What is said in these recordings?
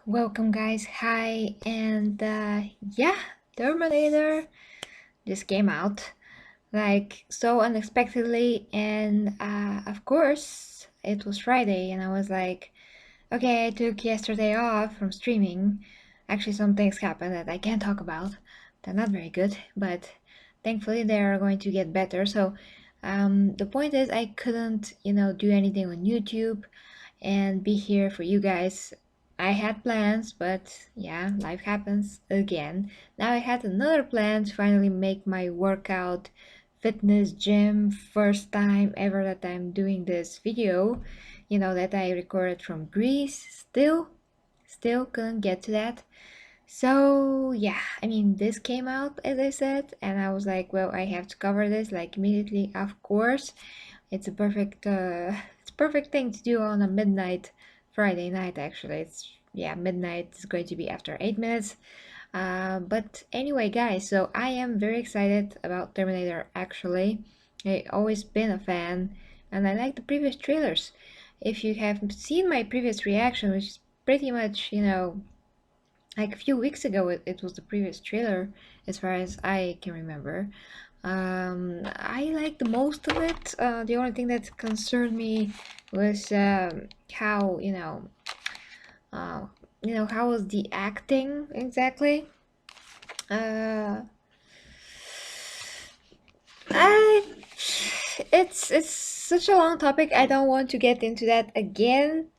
Welcome guys, hi, and yeah, Terminator just came out like so unexpectedly, and of course it was Friday, and I was like, okay, I took yesterday off from streaming. Actually, some things happened that I can't talk about. They're not very good, but thankfully they are going to get better. So the point is, I couldn't, do anything on YouTube and be here for you guys. I had plans, but yeah, life happens again. Now I had another plan to finally make my workout fitness gym first time ever that I'm doing this video, that I recorded from Greece. Still couldn't get to that. So yeah, I mean, this came out as I said, and I was like, well, I have to cover this like immediately, of course. It's a perfect it's a perfect thing to do on a midnight Friday night. Actually, it's yeah, midnight is going to be after 8 minutes. But anyway, guys, so I am very excited about Terminator. Actually, I always been a fan, and I like the previous trailers. If you have seen my previous reaction, which is pretty much, like a few weeks ago, it was the previous trailer, as far as I can remember. I liked the most of it. The only thing that concerned me was how how was the acting exactly. Uh, I, it's such a long topic. I don't want to get into that again.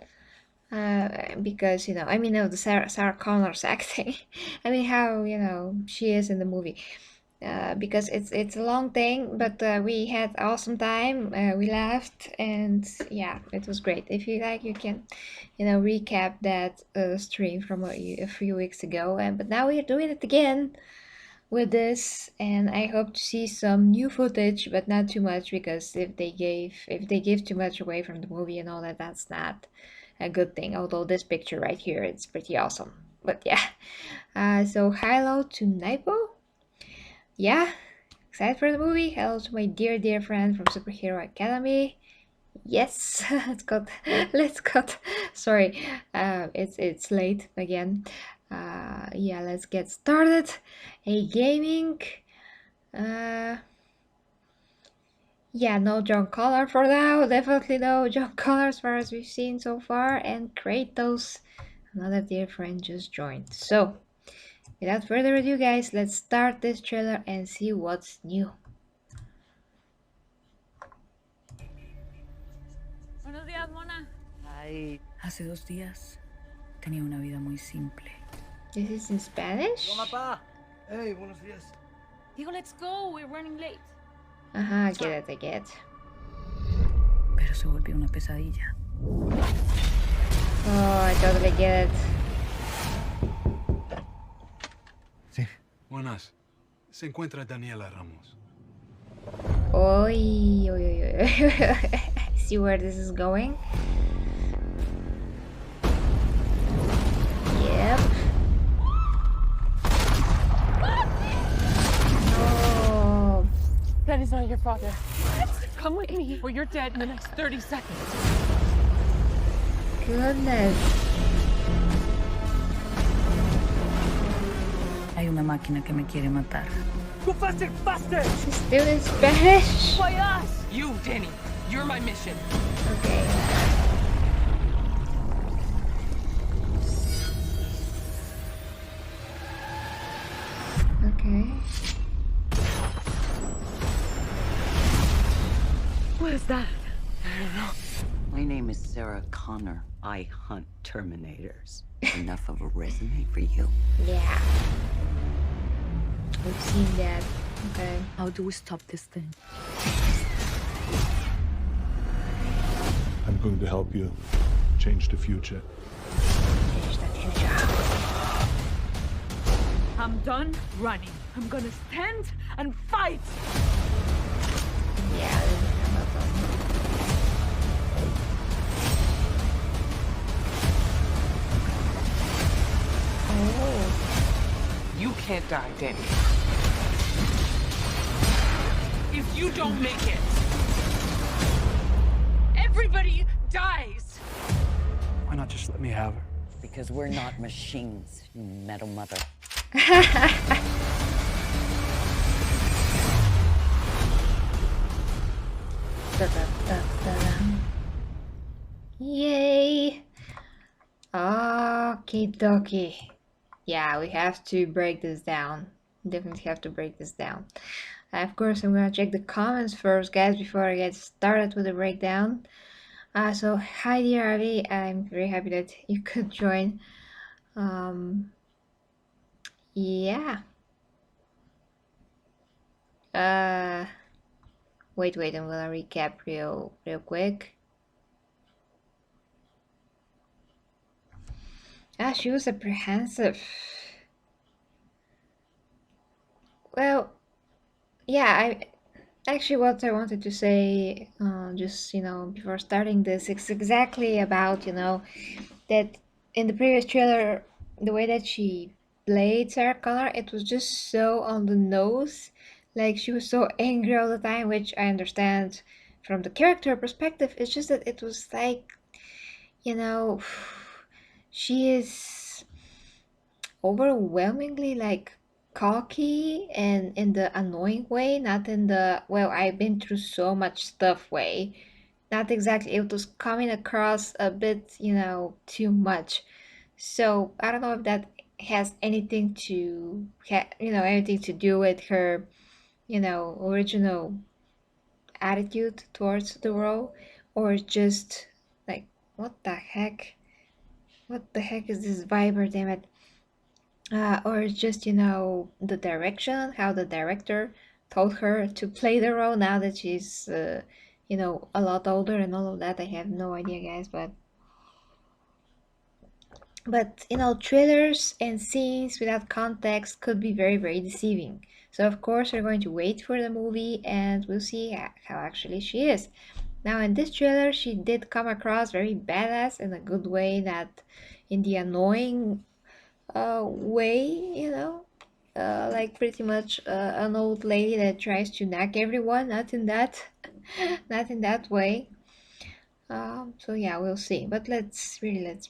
Because I mean, the Sarah Connor's acting. I mean, how she is in the movie. Because it's a long thing, but we had awesome time. We laughed, and yeah, it was great. If you like, you can, recap that stream from a few weeks ago. And but now we are doing it again with this, and I hope to see some new footage, but not too much, because if they give too much away from the movie and all that, that's not a good thing. Although this picture right here, it's pretty awesome. But yeah, so hello to Naipo. Yeah, excited for the movie. Hello to my dear friend from Superhero Academy. Yes, let's cut. Sorry, it's late again. Yeah, let's get started. A gaming. Uh, yeah, no John Connor for now. Definitely no John Connor as far as we've seen so far. And Kratos, another dear friend, just joined. So, without further ado, guys, let's start this trailer and see what's new. Buenos días, Mona. Ay, hace 2 días tenía una vida muy simple. This is in Spanish? Hola, papá. Hey, buenos días. Digo, let's go. We're running late. I get it. Pero se volvió una pesadilla. Oh, I totally get it. Sí. Buenas. Se encuentra Daniela Ramos. Oi. I see where this is going. Yep. Oh, That is not your father. What? Come with me, or you're dead in the next 30 seconds. goodness. Hay una máquina que me quiere matar. Go faster, faster! This is still in Spanish? By us! You, Danny. You're my mission. Okay. Okay. What is that? My name is Sarah Connor. I hunt Terminators. Enough of a resume for you. Yeah. We've seen that. Okay. How do we stop this thing? I'm going to help you change the future. Change the future. I'm done running. I'm gonna stand and fight! Yeah, this is Amazon. Oh. You can't die, Danny. If you don't make it, everybody dies. Why not just let me have her? because we're not machines, you metal mother. Yay! Okie dokie. Yeah, we have to break this down. Definitely have to break this down. Of course, I'm gonna check the comments first, guys, before I get started with the breakdown. So hi dear Avi, I'm very happy that you could join. Yeah. Wait, I'm gonna recap real quick. She was apprehensive. Well, yeah, actually what I wanted to say, just, before starting this, it's exactly about, that in the previous trailer, the way that she played Sarah Connor, it was just so on the nose. Like, she was so angry all the time, which I understand from the character perspective. It's just that it was like, she is overwhelmingly like cocky and in the annoying way, not in the, well, I've been through so much stuff way. Not exactly, it was coming across a bit, too much. So I don't know if that has anything to anything to do with her, original attitude towards the role, or just like, what the heck is this Viber, damn it. Or it's just, the direction, how the director told her to play the role now that she's, a lot older and all of that. I have no idea, guys, but trailers and scenes without context could be very, very deceiving. So of course we're going to wait for the movie and we'll see how actually she is. Now in this trailer she did come across very badass in a good way, not in the annoying way, like pretty much an old lady that tries to knock everyone, not in that not in that way. So yeah, we'll see, but let's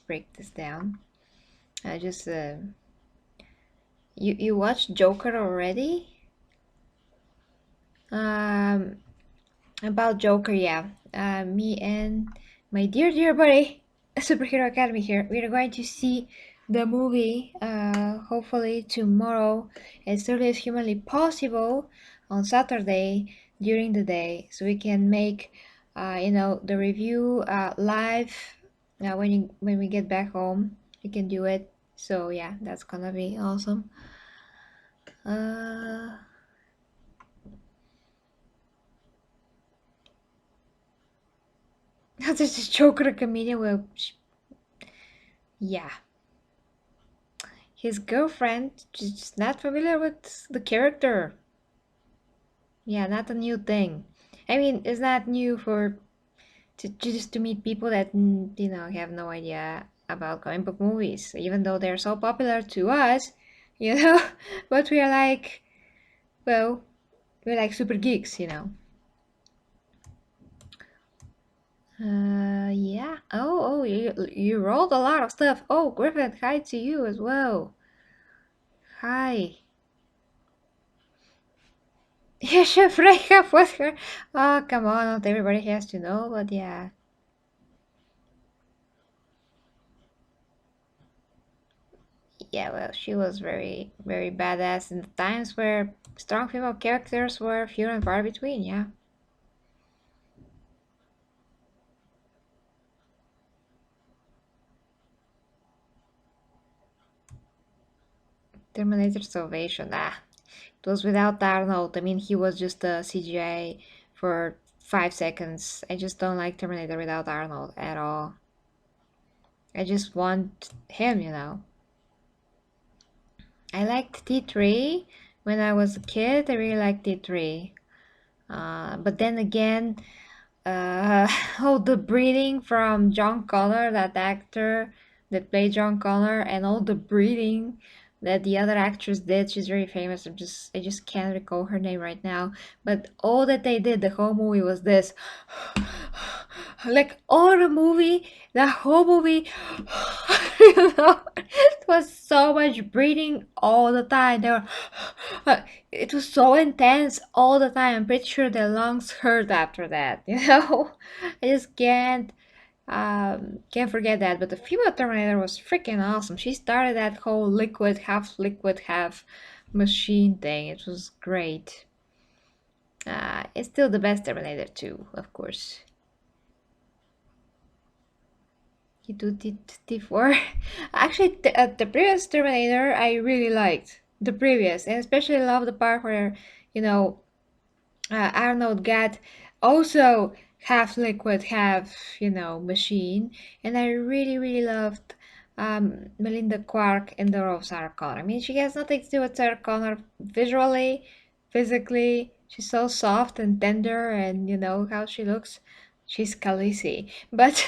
break this down. I just you watched Joker already? About Joker, yeah. Me and my dear buddy Superhero Academy here, we're going to see the movie hopefully tomorrow as early as humanly possible on Saturday during the day, so we can make the review live when we get back home. We can do it. So yeah, that's gonna be awesome. This is Joker, a comedian. Well, yeah. His girlfriend just not familiar with the character. Yeah, not a new thing. I mean, it's not new for just to meet people that have no idea about comic book movies, even though they're so popular to us, but we are like, well, we're like super geeks, Yeah. Oh, you rolled a lot of stuff. Oh, Griffin, hi to you as well. Hi. You should break up with her. Oh, come on, not everybody has to know, but yeah. Yeah, well, she was very, very badass in the times where strong female characters were few and far between, yeah. Terminator Salvation, it was without Arnold. I mean, he was just a CGI for 5 seconds. I just don't like Terminator without Arnold at all. I just want him, I liked T3 when I was a kid. I really liked T3. But then again, all the breeding from John Connor, that actor that played John Connor, and all the breeding that the other actress did. She's very famous. I just can't recall her name right now. But all that they did, the whole movie was this. Like all the movie, the whole movie, You know, it was so much breathing all the time. They were, it was so intense all the time. I'm pretty sure their lungs hurt after that. You know, I just can't forget that. But the female Terminator was freaking awesome. She started that whole liquid, half machine thing. It was great. It's still the best Terminator 2, of course. T2, T4. Actually, the previous Terminator, I really liked the previous, and especially love the part where, you know, Arnold got also half liquid, half, you know, machine, and I really loved Melinda Quark in the role of Sarah Connor. I mean, she has nothing to do with Sarah Connor visually, physically. She's so soft and tender, and you know how she looks. She's Khaleesi, but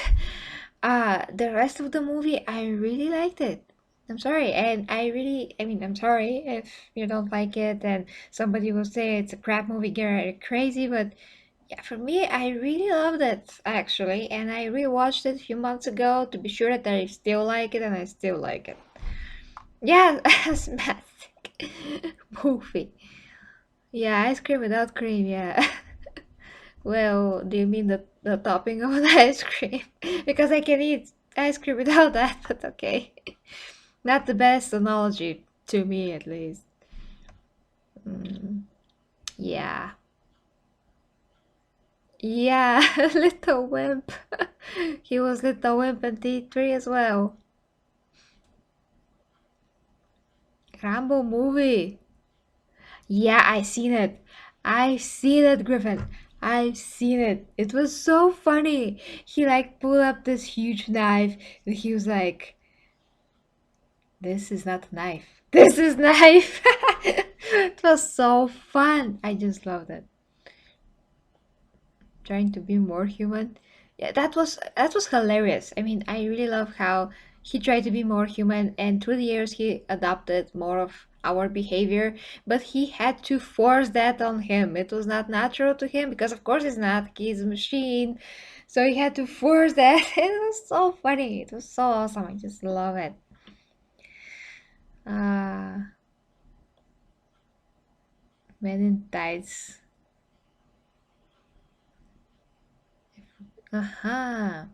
the rest of the movie, I really liked it. I'm sorry, and I mean, I'm sorry if you don't like it, and somebody will say it's a crap movie, you're crazy, but yeah, for me, I really loved it, actually, and I rewatched it a few months ago to be sure that I still like it, and I still like it. Yeah, asthmatic movie. Yeah, ice cream without cream, yeah. Well, do you mean the topping of the ice cream? Because I can eat ice cream without that, but okay. Not the best analogy, to me at least. Yeah. Yeah, Little Wimp. He was Little Wimp in T3 as well. Rambo movie. Yeah, I seen it. I seen it, Griffin. I've seen it. It was so funny. He like pulled up this huge knife and he was like, "This is not a knife. This is knife." It was so fun. I just loved it. Trying to be more human. Yeah, that was hilarious. I mean, I really love how he tried to be more human, and through the years he adopted more of our behavior, but he had to force that on him. It was not natural to him because of course it's not. He's a machine. So he had to force that. It was so funny. It was so awesome. I just love it. Uh Men in Tights. Uh-huh.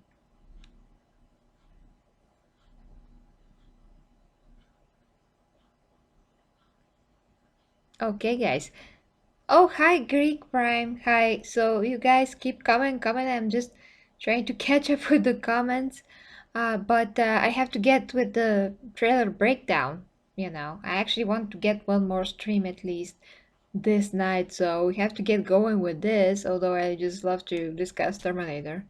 Okay, guys. Oh, hi, Greek Prime. Hi. So you guys keep coming. I'm just trying to catch up with the comments. But I have to get with the trailer breakdown. You know, I actually want to get one more stream at least this night, so we have to get going with this. Although I just love to discuss Terminator.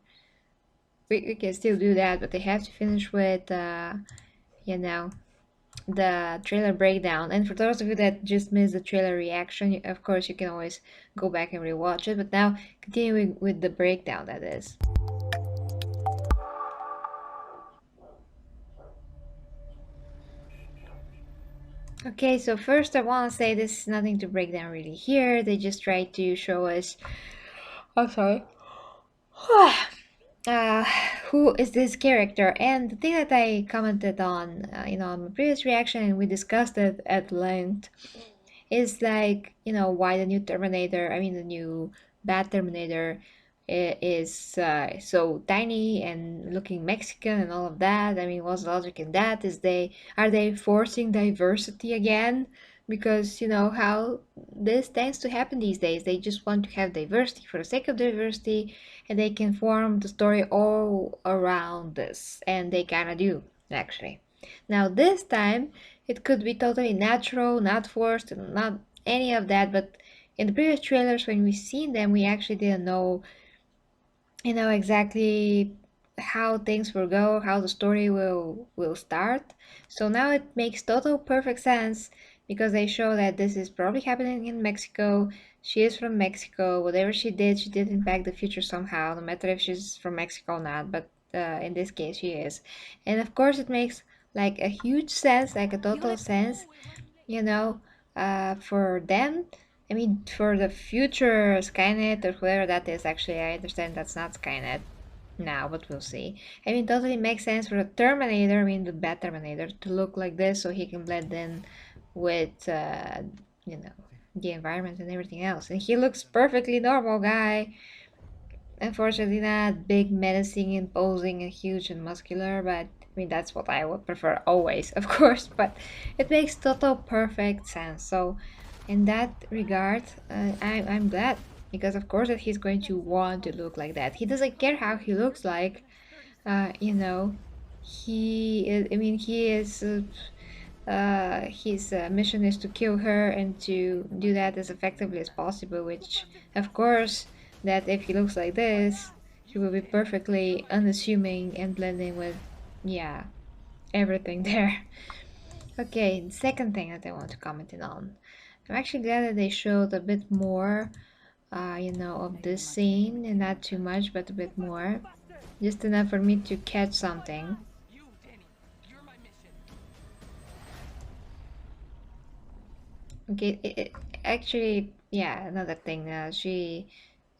We can still do that, but I have to finish with you know, the trailer breakdown. And for those of you that just missed the trailer reaction, of course you can always go back and rewatch it, but now continuing with the breakdown, that is. Okay, so first I want to say this is nothing to break down really here. They just try to show us, I'm sorry, uh, who is this character. And the thing that I commented on, on my previous reaction, and we discussed it at length, is like, why the new Terminator, I mean the new bad Terminator is so tiny and looking Mexican and all of that. I mean, what's the logic in that? Are they forcing diversity again? Because you know how this tends to happen these days. They just want to have diversity for the sake of diversity, and they can form the story all around this, and they kind of do, actually. Now this time it could be totally natural, not forced, not any of that, but in the previous trailers when we seen them, we actually didn't know, exactly how things will go, how the story will start. So now it makes total perfect sense because they show that this is probably happening in Mexico. She is from Mexico. Whatever she did impact the future somehow, no matter if she's from Mexico or not, but in this case she is. And of course it makes like a huge sense, like a total sense, for them. I mean, for the future Skynet or whoever that is, actually, I understand that's not Skynet. now, but we'll see. I mean, totally makes sense for the Terminator, I mean the bad Terminator, to look like this so he can blend in with, you know, the environment and everything else. And he looks perfectly normal guy. Unfortunately not big, menacing, imposing, and huge and muscular, but I mean that's what I would prefer always, of course, but it makes total perfect sense. So in that regard, I'm glad, because of course that he's going to want to look like that. He doesn't care how he looks like, you know, he is, I mean he is his mission is to kill her and to do that as effectively as possible, which of course that if he looks like this he will be perfectly unassuming and blending with, yeah, everything there. Okay, the second thing that I want to comment on, I'm actually glad that they showed a bit more, you know, of this scene, and not too much but a bit more, just enough for me to catch something. You, Danny. You're my mission. Okay, actually, yeah, another thing. I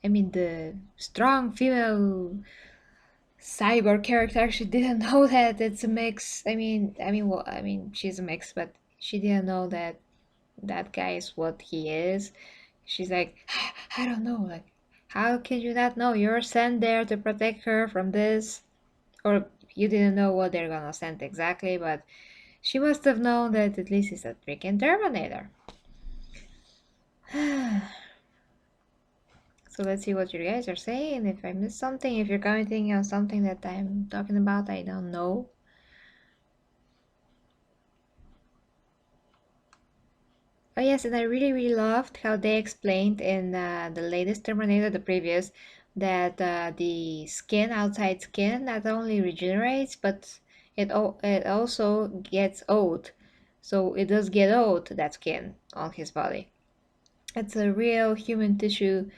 mean, the strong female cyber character actually didn't know that it's a mix. Well, I mean, she's a mix, but she didn't know that that guy is what he is. She's like, I don't know, like, how can you not know? You're sent there to protect her from this, or you didn't know what they're gonna send exactly, but she must have known that at least it's a freaking Terminator. So let's see what you guys are saying. If I missed something, if you're commenting on something that I'm talking about, I don't know. Oh yes, and I really loved how they explained in the latest Terminator, the previous, that the skin, outside skin, not only regenerates, but it also gets old. So it does get old, that skin on his body. It's a real human tissue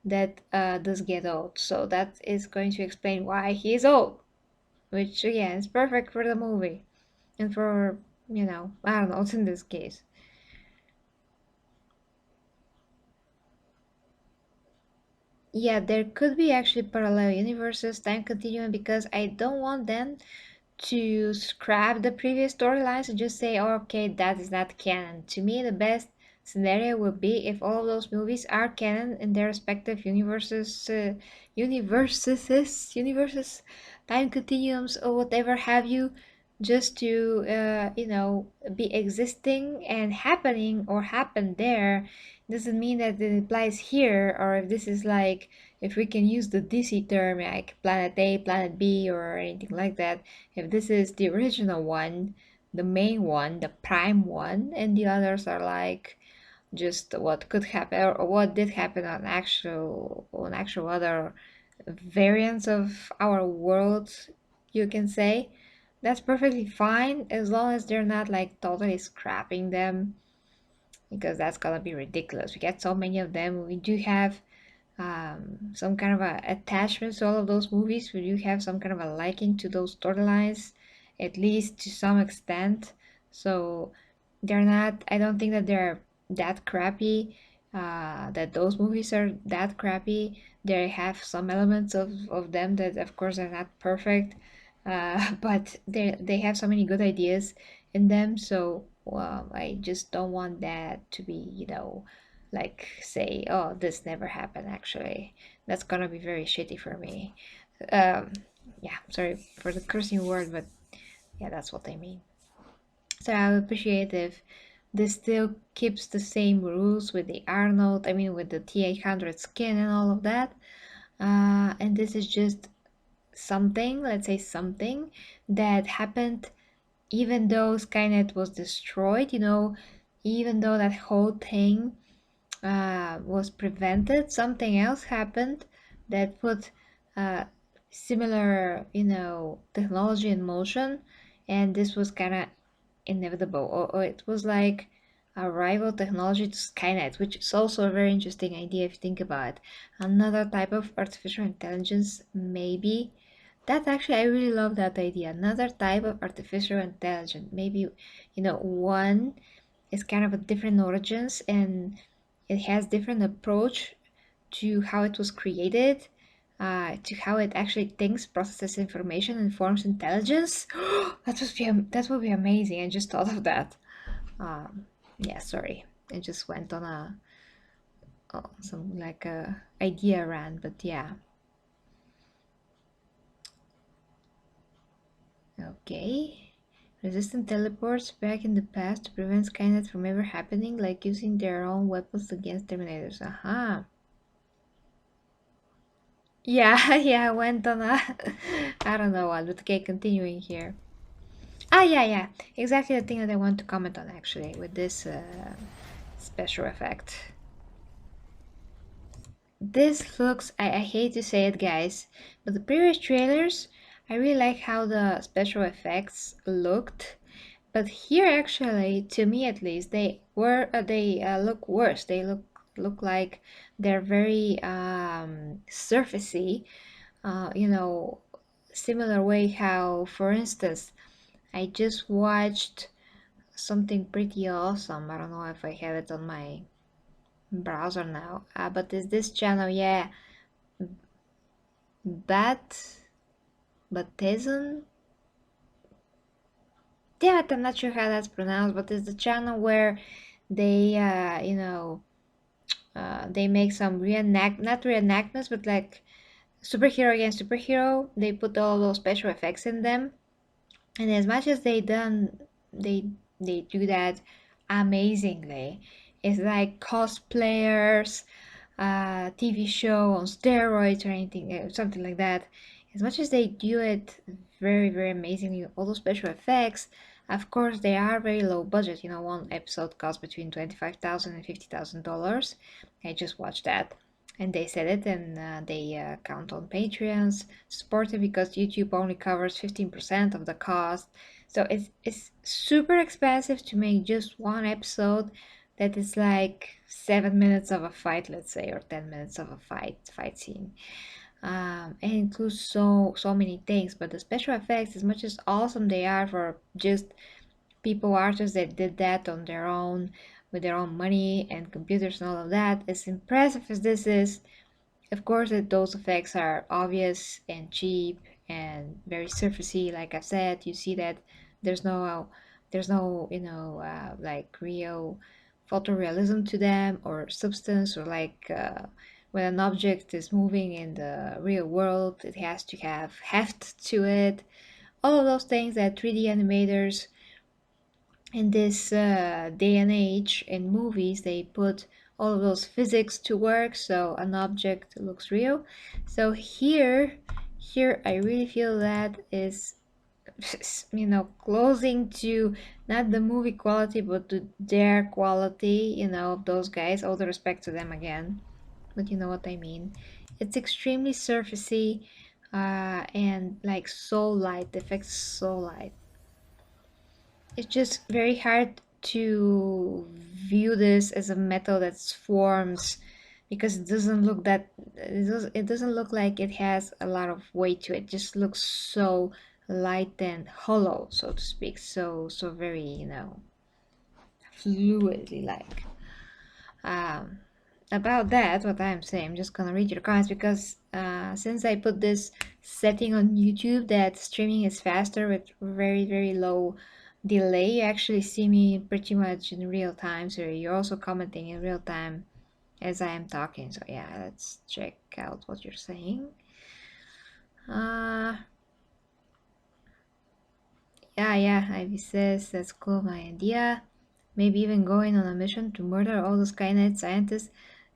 that does get old. So that is going to explain why he is old, which again is perfect for the movie and for, you know, Arnold in this case. Yeah, there could be actually parallel universes, time continuum, because I don't want them to scrap the previous storylines and just say, oh, okay, that is not canon. To me, the best scenario would be if all of those movies are canon in their respective universes, universes, time continuums, or whatever have you, just to, you know, be existing and happening or happen there. Doesn't mean that it applies here, or if this is like, if we can use the DC term like Planet A, Planet B, or anything like that, if this is the original one, the main one, the prime one, and the others are like just what could happen or what did happen on actual other variants of our world, you can say, that's perfectly fine as long as they're not like totally scrapping them, because that's gonna be ridiculous. We get so many of them. We do have some kind of a attachment to all of those movies. We do have some kind of a liking to those storylines, at least to some extent. So they're not, I don't think that they're that crappy, that those movies are that crappy. They have some elements of them that of course are not perfect, but they have so many good ideas in them. So I just don't want that to be, you know, like say, oh, this never happened actually. That's gonna be very shitty for me. um yeah, sorry for the cursing word, but yeah, that's what I mean. So I would appreciate if this still keeps the same rules with the Arnold, I mean with the T800 skin and all of that, and this is just something, let's say something that happened even though Skynet was destroyed, you know, even though that whole thing was prevented, something else happened that put uh, similar, you know, technology in motion, and this was kind of inevitable, or it was like a rival technology to Skynet, which is also a very interesting idea if you think about it. Another type of artificial intelligence, maybe. That actually, I really love that idea. Another type of artificial intelligence, maybe, you know, one is kind of a different origins and it has different approach to how it was created, to how it actually thinks, processes information, and forms intelligence. That would be amazing. I just thought of that. Yeah, sorry, I just went on a some like a idea rant, but yeah. Okay. Resistant teleports back in the past to prevent Skynet from ever happening, like using their own weapons against Terminators. Aha. Yeah, yeah, I went on a I don't know what, but okay, continuing here. Yeah, exactly the thing that I want to comment on actually with this special effect. This looks, I hate to say it guys, but the previous trailers, I really like how the special effects looked. But here actually, to me at least, they look worse. They look like they're very surfacey. You know, similar way how, for instance, I just watched something pretty awesome. I don't know if I have it on my browser now, but is this channel? Yeah, Baptism. Damn it, I'm not sure how that's pronounced, but it's the channel where they, they make some not reenactments, but like superhero against superhero. They put all those special effects in them, and as much as they do that amazingly. It's like cosplayers, TV show on steroids or anything, something like that. As much as they do it very, very amazingly, all those special effects, of course, they are very low budget. You know, one episode costs between $25,000 and $50,000. I just watched that. And they said it, and they count on Patreons, support it because YouTube only covers 15% of the cost. So it's super expensive to make just one episode that is like 7 minutes of a fight, let's say, or 10 minutes of a fight scene. And includes so many things, but the special effects, as much as awesome they are for just artists that did that on their own with their own money and computers and all of that, as impressive as this is, of course that those effects are obvious and cheap and very surfacey. Like I said, you see that there's no like real photorealism to them or substance, or like when an object is moving in the real world, it has to have heft to it. All of those things that 3D animators in this day and age in movies, they put all of those physics to work so an object looks real. So here I really feel that is closing to not the movie quality but to their quality, of those guys. All the respect to them again, but you know what I mean. It's extremely surfacey, and like so light. The effects so light. It's just very hard to view this as a metal that forms, because it doesn't look that it doesn't look like it has a lot of weight to it. It just looks so light and hollow, so to speak. So very, fluidly like. About that, what I'm saying, I'm just gonna read your comments, because since I put this setting on YouTube that streaming is faster with very, very low delay, you actually see me pretty much in real time, so you're also commenting in real time as I am talking. So yeah, let's check out what you're saying. Yeah, Ivy says that's cool, my idea. Maybe even going on a mission to murder all the Skynet scientists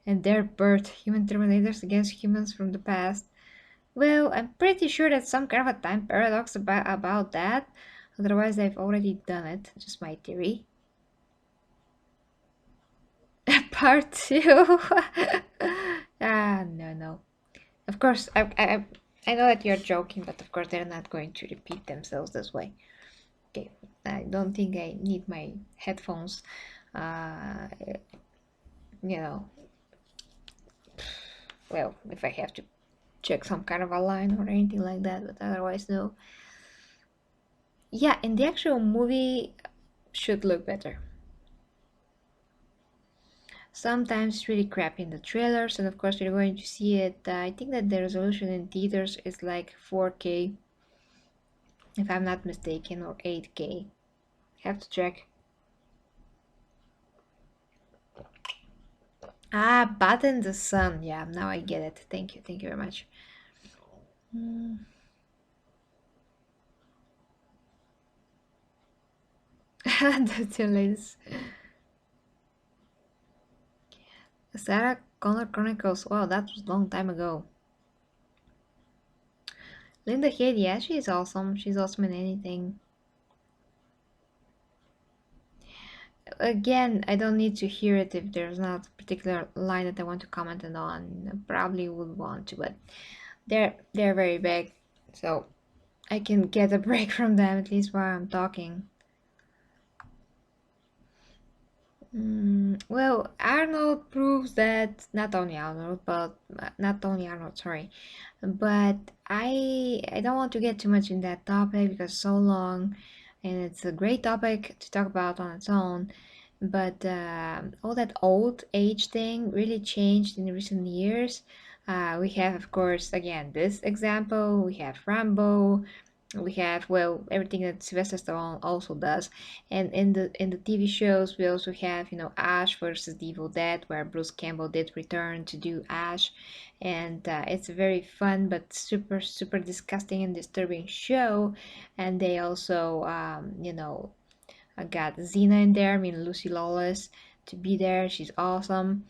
and their birth human terminators against humans from the past. Well, I'm pretty sure that's some kind of a time paradox about that. Otherwise, I've already done it. Just my theory. Part 2. No. Of course, I know that you're joking, but of course they're not going to repeat themselves this way. Okay, I don't think I need my headphones, well, if I have to check some kind of a line or anything like that, but otherwise no. Yeah, in the actual movie should look better. Sometimes it's really crappy in the trailers, and of course we're going to see it. I think that the resolution in theaters is like 4K, if I'm not mistaken, or 8K. Have to check. Ah, Bat in the Sun. Yeah, now I get it. Thank you very much. The two ladies. Sarah Connor Chronicles. Wow, that was a long time ago. Linda Head, yeah, she's awesome. She's awesome in anything. Again, I don't need to hear it if there's not a particular line that I want to comment on. I probably would want to, but they're very big, so I can get a break from them at least while I'm talking. Well, Arnold proves that not only Arnold, sorry, but I don't want to get too much in that topic because it's so long, and it's a great topic to talk about on its own. But all that old age thing really changed in recent years. We have, of course, again this example. We have Rambo. We have, well, everything that Sylvester Stallone also does, and in the TV shows we also have, Ash versus the Evil Dead, where Bruce Campbell did return to do Ash, and it's a very fun but super disgusting and disturbing show. And they also, I got Xena in there. I mean, Lucy Lawless to be there. She's awesome.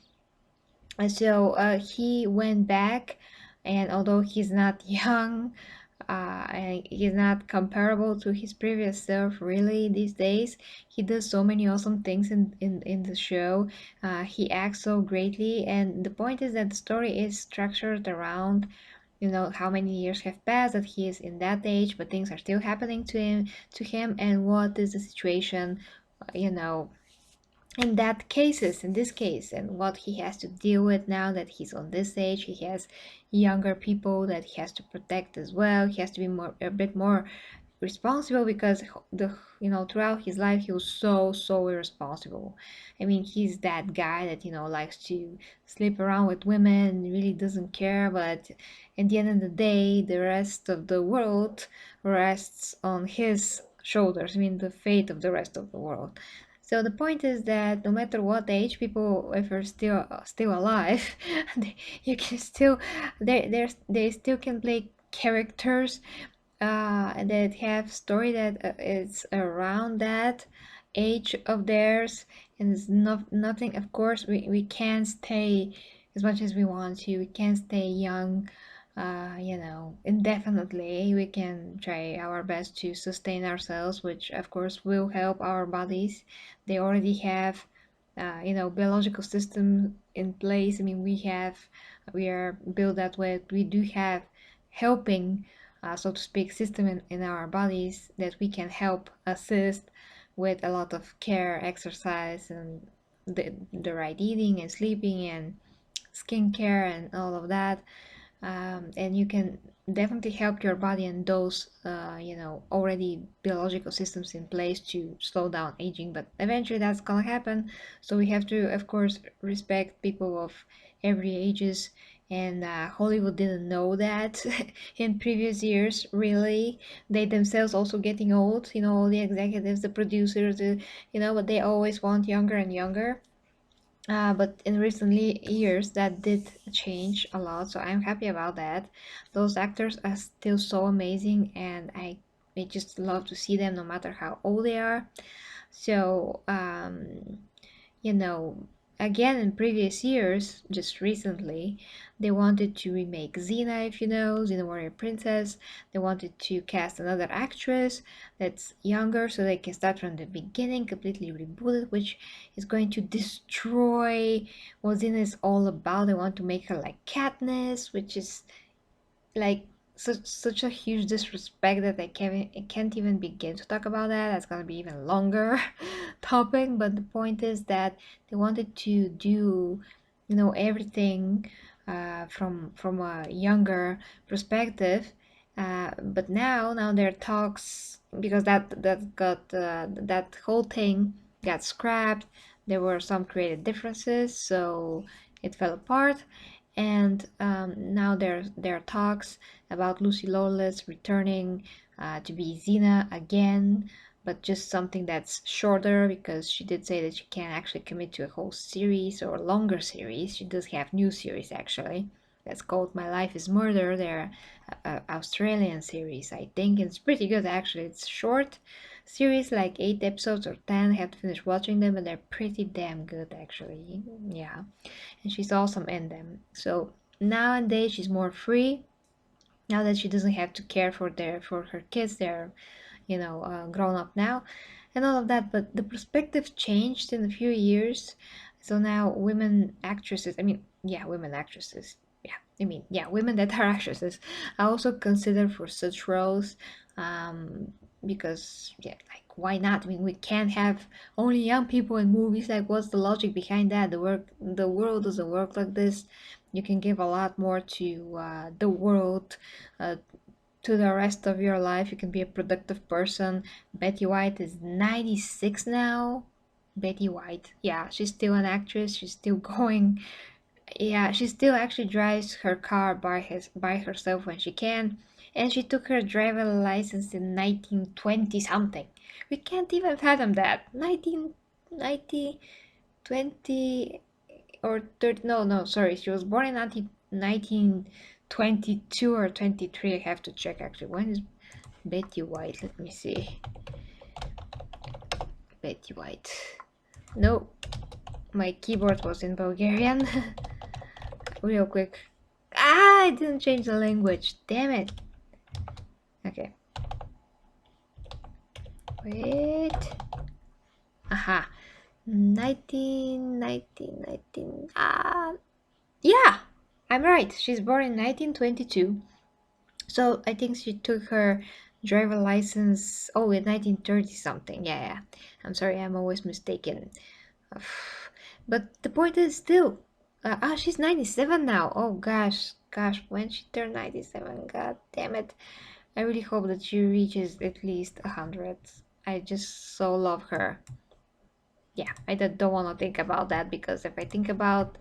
And so he went back, and although he's not young, and he's not comparable to his previous self really these days, he does so many awesome things in the show. He acts so greatly, and the point is that the story is structured around how many years have passed that he is in that age, but things are still happening to him, and what is the situation, you know in this case, and what he has to deal with now that he's on this age. He has younger people that he has to protect as well. He has to be a bit more responsible because throughout his life he was so irresponsible. I mean, he's that guy that likes to sleep around with women and really doesn't care, but at the end of the day the rest of the world rests on his shoulders. I mean, the fate of the rest of the world. So the point is that no matter what age people, if they're still alive, you can still they still can play characters that have story that is around that age of theirs, and it's nothing. Of course, we can't stay as much as we want to. We can't stay young, indefinitely. We can try our best to sustain ourselves, which of course will help our bodies. They already have, biological system in place. I mean, we are built that way. We do have helping, so to speak, system in our bodies that we can help assist with a lot of care, exercise, and the right eating and sleeping and skincare and all of that. And you can definitely help your body and those already biological systems in place to slow down aging, but eventually that's gonna happen. So we have to, of course, respect people of every ages, and Hollywood didn't know that in previous years. Really, they themselves also getting old, all the executives, the producers, but they always want younger and younger. But in recently years that did change a lot, so I'm happy about that. Those actors are still so amazing, and I just love to see them no matter how old they are. So you know, again, in previous years, just recently, they wanted to remake Xena, if you know, Xena Warrior Princess. They wanted to cast another actress that's younger so they can start from the beginning, completely reboot it, which is going to destroy what Xena is all about. They want to make her like Katniss, which is like such a huge disrespect that I can't even begin to talk about that. That's gonna be even longer topic. But the point is that they wanted to do, everything from a younger perspective. But now there are talks, because that whole thing got scrapped. there were some creative differences, so it fell apart. And now there are talks about Lucy Lawless returning to be Xena again, but just something that's shorter, because she did say that she can't actually commit to a whole series or a longer series. She does have new series actually. That's called My Life is Murder. They're Australian series, I think. It's pretty good actually. It's short series, like 8 episodes or 10. I have to finish watching them, but they're pretty damn good actually. Yeah, and she's awesome in them. So nowadays she's more free. Now that she doesn't have to care for her kids, they're grown up now, and all of that. But the perspective changed in a few years. So now women actresses, women actresses, women that are actresses, I also consider for such roles, because like, why not? We can't have only young people in movies. Like, what's the logic behind that? The world doesn't work like this. You can give a lot more to the world, to the rest of your life. You can be a productive person. Betty White is 96 now. Betty White, yeah, she's still an actress. She's still going. Yeah, she still actually drives her car by herself when she can, and she took her driver license in 1920 something. We can't even fathom that. 1990, 20 or 30. No, sorry. She was born in 1922 or 23. I have to check actually. When is Betty White? Let me see. Betty White. No, my keyboard was in Bulgarian. Real quick. I didn't change the language. Damn it. Okay. Wait. Aha. 19. Yeah, I'm right. She's born in 1922. So I think she took her driver license, in 1930 something. Yeah. I'm sorry, I'm always mistaken. But the point is still, she's 97 now. Oh gosh, when she turned 97, god damn it. I really hope that she reaches at least 100. I just so love her. Yeah, I don't want to think about that, because if I think about,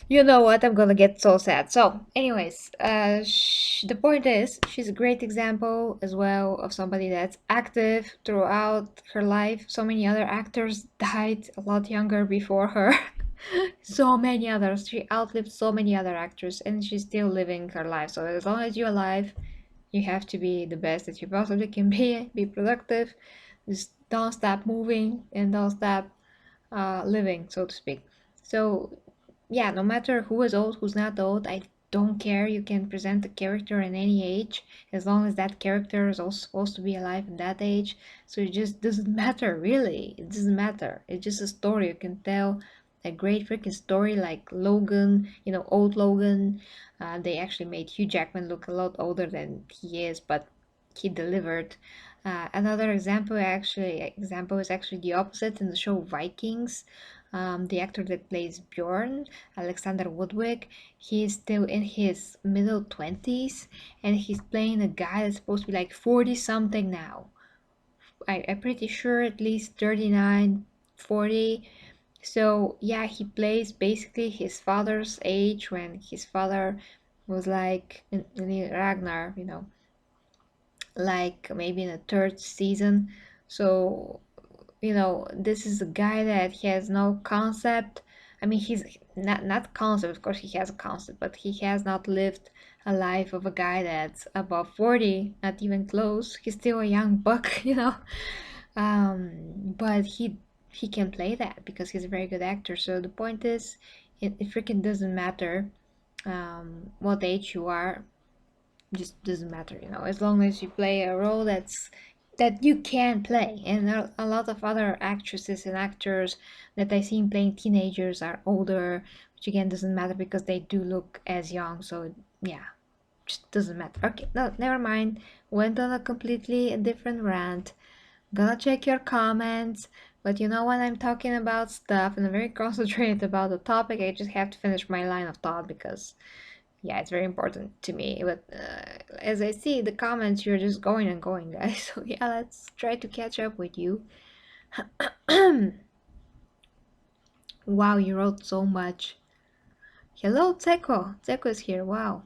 you know what, I'm gonna get so sad. So anyways, the point is, she's a great example as well of somebody that's active throughout her life. So many other actors died a lot younger before her. So many others. She outlived so many other actors, and she's still living her life. So as long as you're alive, you have to be the best that you possibly can be productive. Just don't stop moving and don't stop living, so to speak. So yeah, no matter who is old, who's not old, I don't care. You can present a character in any age, as long as that character is also supposed to be alive in that age. So it just doesn't matter, really. It doesn't matter. It's just a story. You can tell a great freaking story, like Logan, old Logan. They actually made Hugh Jackman look a lot older than he is, but he delivered. Another example is actually the opposite in the show Vikings. The actor that plays Bjorn, Alexander Woodwick, he is still in his middle 20s, and he's playing a guy that's supposed to be like 40 something now. I'm pretty sure at least 39, 40. So yeah, he plays basically his father's age, when his father was like in Ragnar, like maybe in the 3rd season. So this is a guy that has no concept. He's not concept, of course he has a concept, but he has not lived a life of a guy that's above 40, not even close. He's still a young buck, but he can play that because he's a very good actor. So the point is, it freaking doesn't matter what age you are. Just doesn't matter, as long as you play a role that you can play. And a lot of other actresses and actors that I seen playing teenagers are older, which again doesn't matter because they do look as young. So yeah, just doesn't matter. Okay, no, never mind. Went on a completely different rant. Gonna check your comments, but when I'm talking about stuff and I'm very concentrated about the topic, I just have to finish my line of thought, because yeah, it's very important to me. But as I see the comments, you're just going and going, guys. So yeah, let's try to catch up with you. Wow, you wrote so much. Hello, Zeko. Zeko is here. Wow.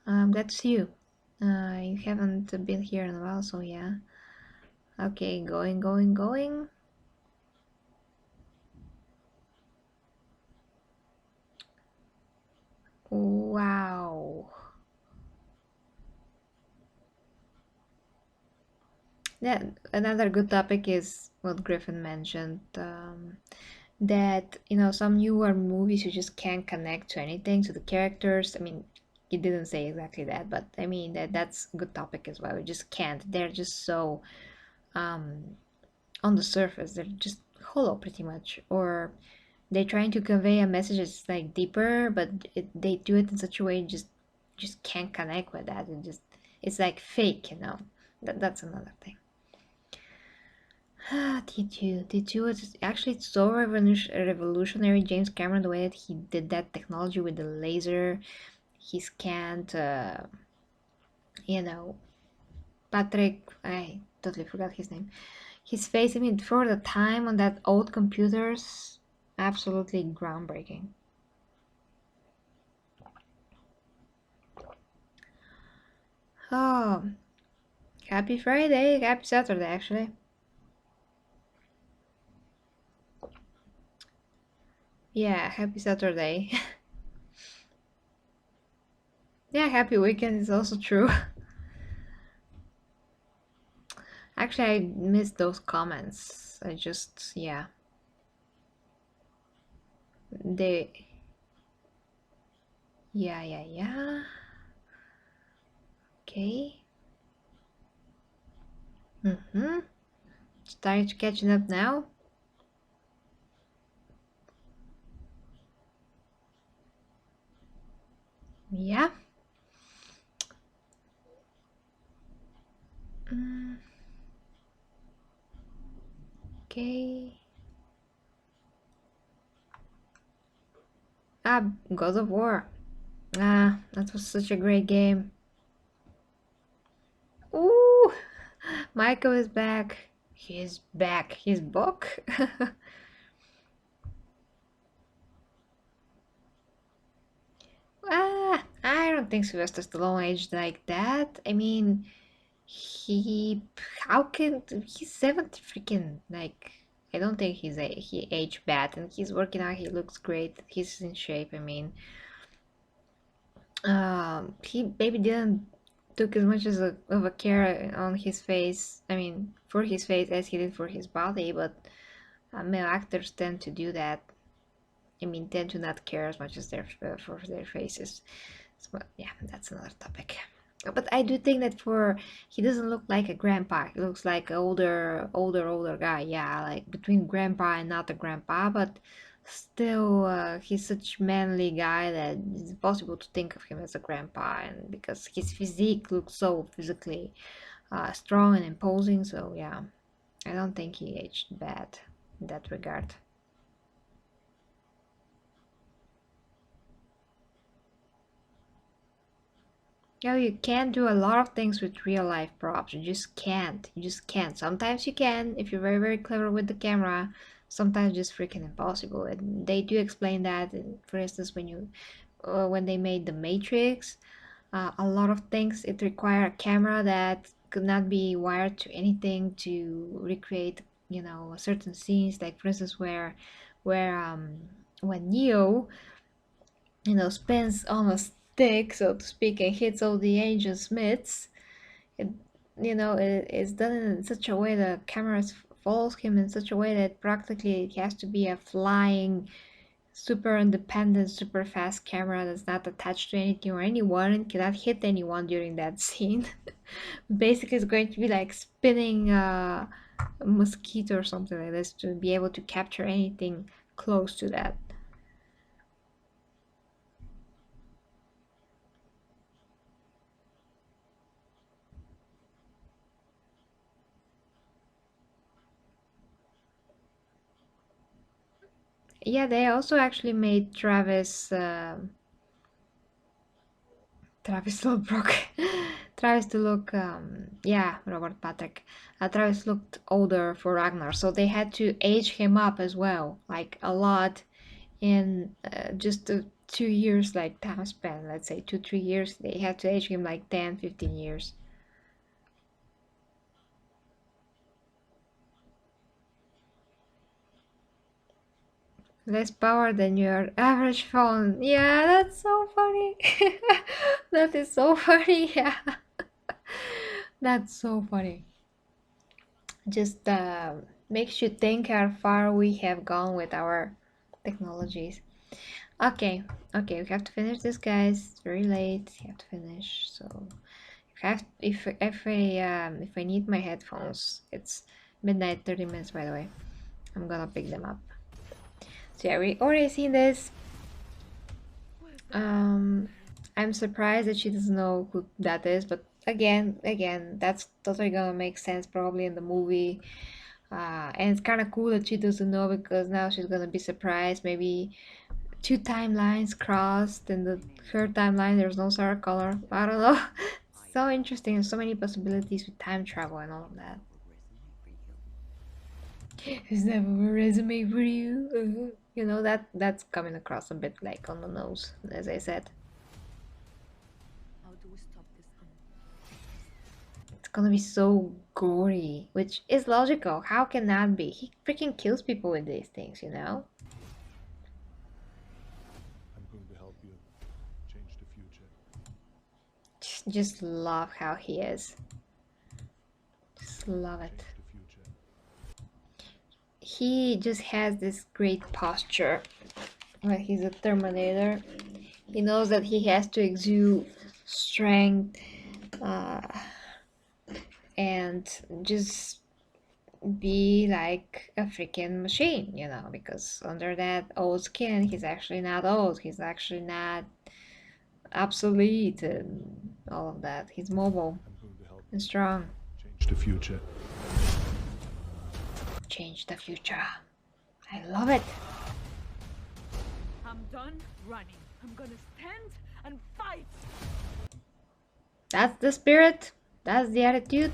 That's you. You haven't been here in a while, so yeah. Okay, going. Wow. Yeah, another good topic is what Griffin mentioned. That some newer movies you just can't connect to anything, to the characters. I mean, he didn't say exactly that, but I mean that's a good topic as well. You just can't. They're just so on the surface. They're just hollow pretty much, or they're trying to convey a message that's like deeper, but they do it in such a way you just can't connect with that. It's like fake, that's another thing. T2 was actually so revolutionary. James Cameron, the way that he did that technology with the laser, he scanned Patrick, I totally forgot his name, his face. I mean, for the time on that old computers, absolutely groundbreaking. Oh, happy Friday, happy Saturday actually. Yeah, happy Saturday. Yeah, happy weekend is also true. Actually, I missed those comments. Yeah. They, yeah. Okay. Starting to catching up now. Yeah. Okay. God of War. That was such a great game. Ooh, Michael is back. He's back. He's Bakck. I don't think Sylvester Stallone aged like that. I mean, he, how can he's 70 freaking like. I don't think he aged bad, and he's working out. He looks great. He's in shape. I mean, he maybe didn't took as much of a care on his face. I mean, for his face as he did for his body, but male actors tend to do that. I mean, tend to not care as much as for their faces. So, yeah, that's another topic. But I do think that he doesn't look like a grandpa. He looks like an older guy. Yeah, like between grandpa and not a grandpa, but still, he's such manly guy that it's impossible to think of him as a grandpa, and because his physique looks so physically strong and imposing. So yeah, I don't think he aged bad in that regard. Yeah, you can't do a lot of things with real life props. You just can't. You just can't. Sometimes you can if you're very, very clever with the camera. Sometimes just freaking impossible. And they do explain that. For instance, when they made the Matrix, a lot of things it required a camera that could not be wired to anything to recreate, certain scenes. Like for instance, where when Neo spins on a stick, so to speak, and hits all the Agent Smiths. It, it's done in such a way the camera follows him in such a way that practically it has to be a flying, super independent, super fast camera that's not attached to anything or anyone and cannot hit anyone during that scene. Basically, it's going to be like spinning a mosquito or something like this to be able to capture anything close to that. Yeah, they also actually made Travis Lodbrok tries to look, yeah, Robert Patrick, Travis looked older for Ragnar, so they had to age him up as well, like a lot in just 2 years, like time span, let's say 2-3 years. They had to age him like 10-15 years. Less power than your average phone. Yeah, that's so funny. That is so funny. Yeah, that's so funny. Just makes you think how far we have gone with our technologies. Okay, we have to finish this, guys. It's very late. You have to finish. So if I need my headphones, it's midnight 30 minutes, by the way. I'm gonna pick them up. So yeah, we already seen this. I'm surprised that she doesn't know who that is, but again, that's totally gonna make sense probably in the movie. And it's kind of cool that she doesn't know, because now she's gonna be surprised. Maybe two timelines crossed, and her timeline there's no Sarah Connor. I don't know. So interesting, and so many possibilities with time travel and all of that. Is that a resume for you? You know, that's coming across a bit like on the nose, as I said. How do we stop this thing? It's gonna be so gory, which is logical. How can that be? He freaking kills people with these things, you know? I'm going to help you change the future. Just love how he is. Just love it. Change the future. He just has this great posture. Like he's a Terminator. He knows that he has to exude strength and just be like a freaking machine, you know, because under that old skin, he's actually not old. He's actually not obsolete and all of that. He's mobile I'm going to help and strong. change the future. Change the future. I love it. I'm done running. I'm gonna stand and fight. That's the spirit. That's the attitude.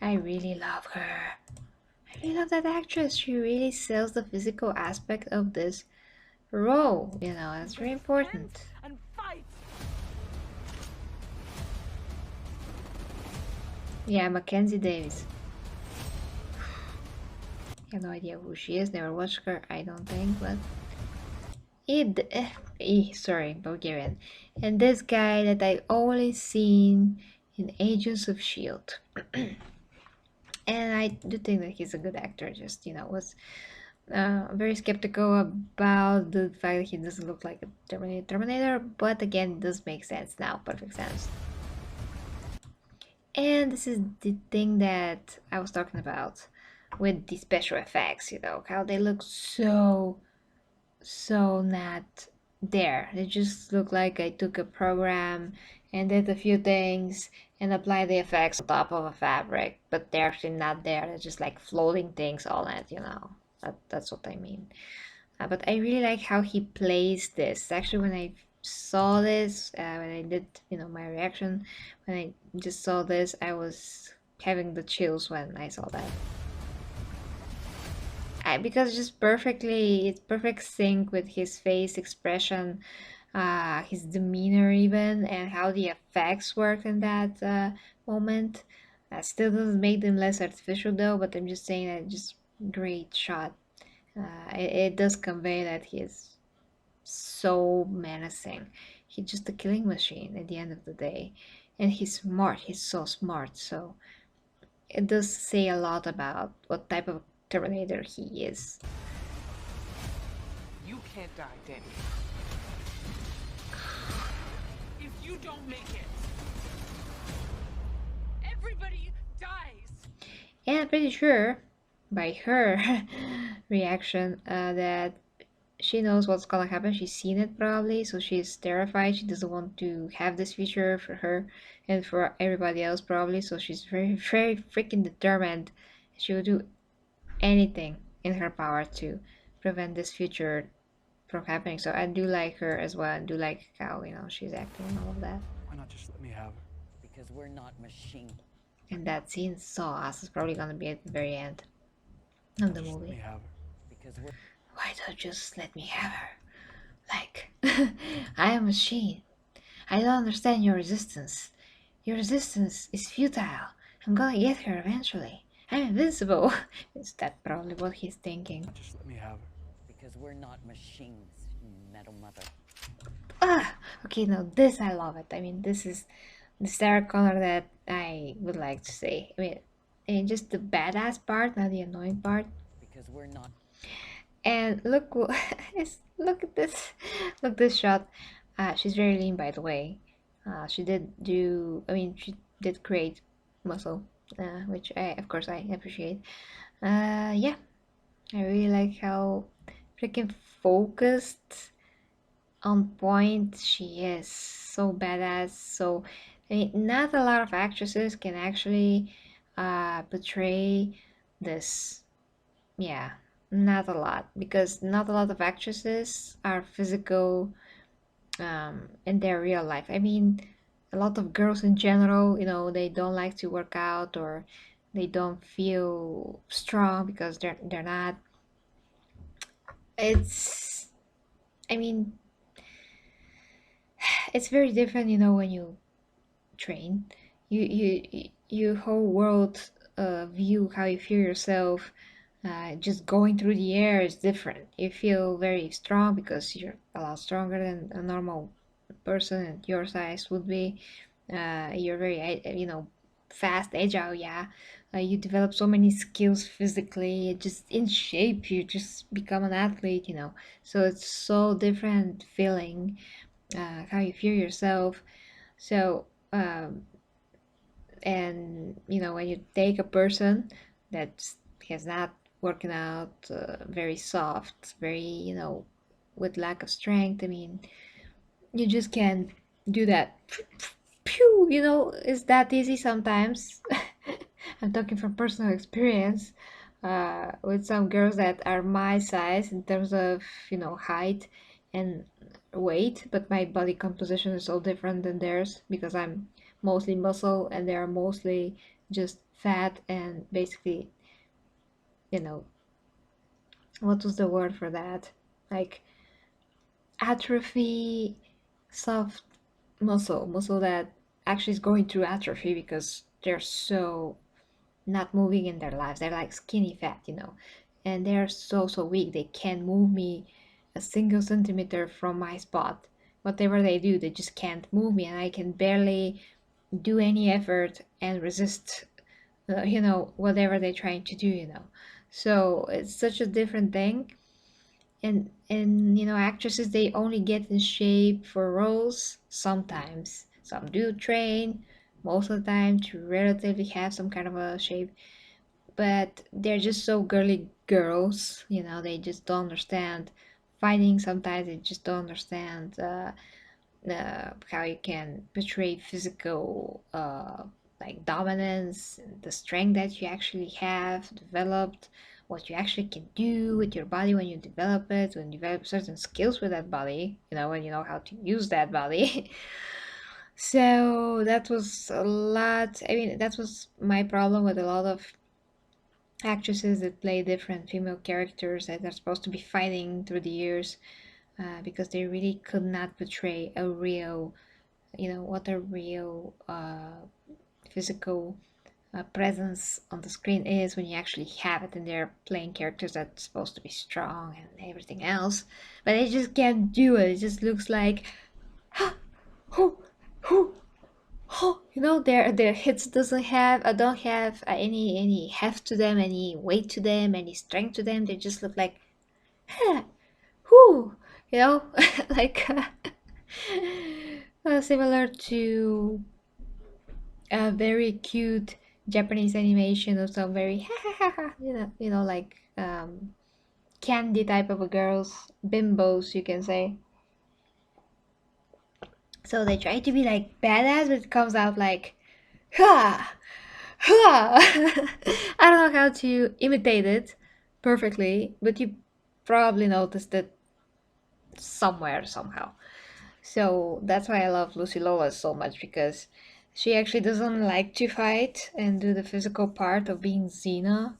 I really love her. I really love that actress. She really sells the physical aspect of this role. You know, it's very important. And fight. Yeah, Mackenzie Davis. I have no idea who she is. Never watched her, I don't think, but sorry, Bulgarian. And this guy that I've only seen in Agents of Shield. And I do think that he's a good actor. Just, you know, was very skeptical about the fact that he doesn't look like a Terminator, but again, it does make sense now. Perfect sense. And this is the thing that I was talking about with the special effects, you know, how they look so not there. They just look like I took a program and did a few things and applied the effects on top of a fabric, but they're actually not there. They're just like floating things on it, you know. That's what I mean. But I really like how he plays this. Actually, when I saw this, when I did, you know, my reaction, when I just saw this, I was having the chills when I saw that. Because just it's perfect sync with his face expression, his demeanor even, and how the effects work in that moment. That still doesn't make them less artificial though, but I'm just saying that just great shot. It does convey that he is so menacing. He's just a killing machine at the end of the day. And he's smart, he's so smart, so it does say a lot about what type of Terminator he is. You can't die, Danny. If you don't make it, everybody dies. And I'm pretty sure by her reaction that she knows what's gonna happen. She's seen it probably, so she's terrified. She doesn't want to have this future for her and for everybody else probably, so she's very, very freaking determined. She will do anything in her power to prevent this future from happening. So I do like her as well. I do like how, you know, she's acting and all of that. Why not just let me have her? Because we're not machines. And that scene so awesome. It's probably gonna be at the very end of the Just let me movie. have her. Because we're Why don't you just let me have her? Like, I am a machine. I don't understand your resistance. Your resistance is futile. I'm gonna get her eventually. I'm invincible. Is that probably what he's thinking? Just let me have her. because we're not machines, metal mother. Ah, okay, no, this I love it. I mean, this is the Sarah Connor that I would like to say. I mean, and just the badass part, not the annoying part. Because we're not. And look, look at this, look this shot. She's very lean, by the way. She did do, I mean, she did create muscle, which of course, I appreciate. Yeah, I really like how freaking focused, on point she is. So badass. So, I mean, not a lot of actresses can actually portray this. Yeah, not a lot, because not a lot of actresses are physical in their real life. I mean, a lot of girls in general, you know, they don't like to work out, or they don't feel strong because they're not. It's, I mean, it's very different, you know, when you train. Your whole world view, how you feel yourself, just going through the air is different. You feel very strong because you're a lot stronger than a normal person at your size would be. You're very, you know, fast, agile, yeah. You develop so many skills physically, just in shape, you just become an athlete, you know. So it's so different feeling, how you feel yourself. So, and you know, when you take a person that has not working out, very soft, very, you know, with lack of strength, I mean, you just can't do that. Pew, you know, it's that easy sometimes. I'm talking from personal experience, with some girls that are my size in terms of, you know, height and weight, but my body composition is so different than theirs because I'm mostly muscle and they're mostly just fat and basically, you know, what was the word for that? Like atrophy, soft muscle that actually is going through atrophy because they're so not moving in their lives. They're like skinny fat, you know, and they're so weak. They can't move me a single centimeter from my spot. Whatever they do, they just can't move me, and I can barely do any effort and resist, you know, whatever they're trying to do, you know. So it's such a different thing. And you know, actresses, they only get in shape for roles sometimes. Some do train most of the time to relatively have some kind of a shape, but they're just so girly girls, you know. They just don't understand fighting. Sometimes they just don't understand how you can portray physical, like dominance, and the strength that you actually have developed, what you actually can do with your body when you develop it, when you develop certain skills with that body, you know, when you know how to use that body. So that was a lot. I mean, that was my problem with a lot of actresses that play different female characters that are supposed to be fighting through the years, because they really could not portray a real, you know, what a real physical presence on the screen is when you actually have it, and they're playing characters that's supposed to be strong and everything else, but they just can't do it. It just looks like, who, who, you know, their hits doesn't have, don't have any heft to them, any weight to them, any strength to them. They just look like, huh, whoo, you know, like similar to a very cute Japanese animation of some very you know, like candy type of a girls, bimbos, you can say. So they try to be like badass, but it comes out like, ha, ha. I don't know how to imitate it perfectly, but you probably noticed that somewhere, somehow. So that's why I love Lucy Lawless so much, because she actually doesn't like to fight and do the physical part of being Xena.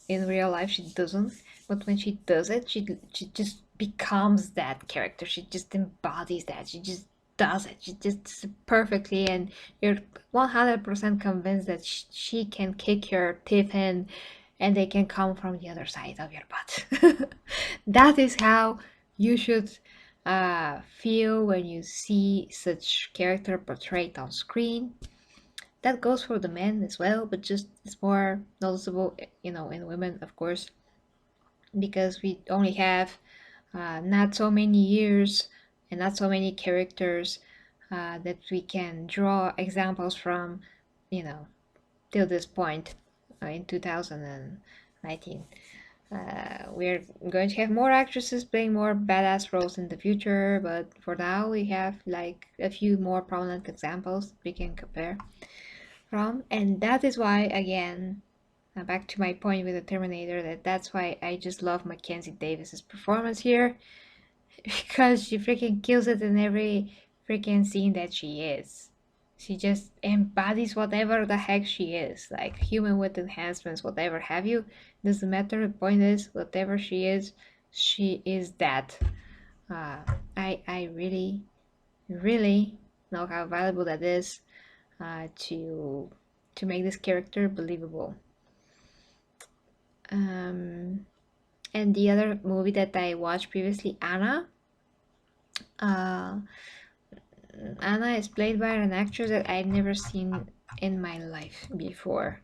In real life, she doesn't. But when she does it, she just becomes that character. She just embodies that. She just does it. She just does it perfectly, and you're 100% convinced that she can kick your teeth in, and they can come from the other side of your butt. That is how you should feel when you see such character portrayed on screen. That goes for the men as well, but just it's more noticeable, you know, in women, of course, because we only have not so many years and not so many characters that we can draw examples from, you know, till this point in 2019. We're going to have more actresses playing more badass roles in the future, but for now we have like a few more prominent examples we can compare from, and that is why, again, back to my point with the Terminator, that's why I just love Mackenzie Davis's performance here, because she freaking kills it in every freaking scene that she is. She just embodies whatever the heck she is, like human with enhancements, whatever have you. Doesn't matter. The point is, whatever she is that. I really, really know how valuable that is to make this character believable. And the other movie that I watched previously, Anna. Anna is played by an actress that I've never seen in my life before.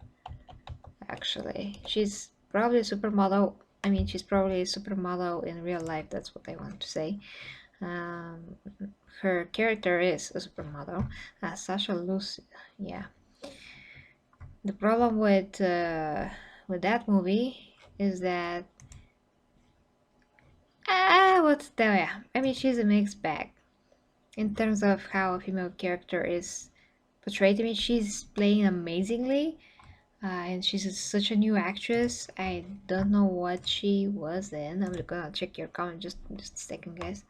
Actually, she's probably a supermodel. I mean, she's probably a supermodel in real life. That's what I want to say. Her character is a supermodel. Sasha Lucy. Yeah. The problem with that movie is that what to tell ya? I mean, she's a mixed bag in terms of how a female character is portrayed. I mean, she's playing amazingly, and she's such a new actress. I don't know what she was in. I'm gonna check your comment just a second, guys.